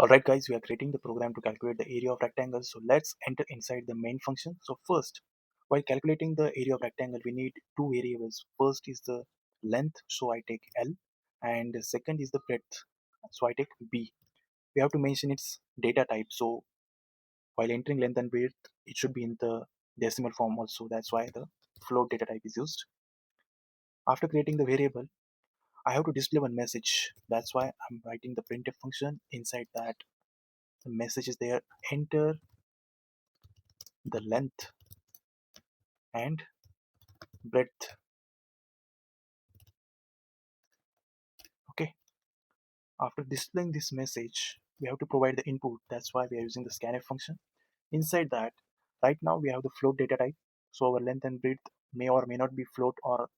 Alright guys, we are creating the program to calculate the area of rectangle. So let's enter inside the main function. So first, while calculating the area of rectangle, we need two variables. First is the length, so I take L, and the second is the breadth, so I take B. We have to mention its data type. So while entering length and width, it should be in the decimal form also. That's why the float data type is used. After creating the variable, I have to display one message. That's why I'm writing the printf function. Inside that, the message is there. Enter the length and breadth. Okay, after displaying this message, we have to provide the input. That's why we are using the scanf function. Inside that, right now we have the float data type. So our length and breadth may or may not be float or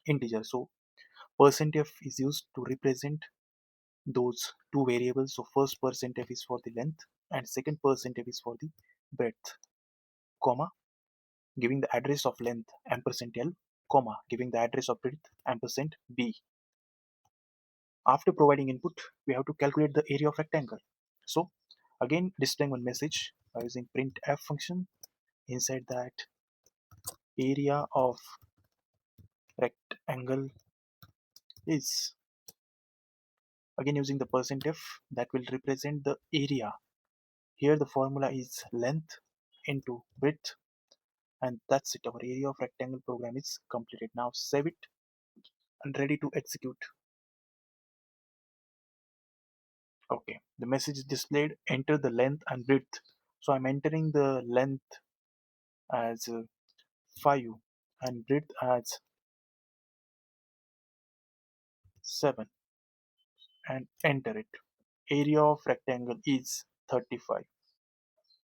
integer. So %f is used to represent those two variables. So first %f is for the length and second %f is for the breadth, comma, giving the address of length ampersand L, comma, giving the address of breadth ampersand B. After providing input, we have to calculate the area of rectangle. So again, displaying one message by using printf function. Inside that, area of rectangle is, again using the %f that will represent the area. Here the formula is length into width, and that's it. Our area of rectangle program is completed. Now save it and ready to execute. Okay, the message is displayed. Enter the length and width. So I'm entering the length as 5 and breadth as 7 and enter it. Area of rectangle is 35.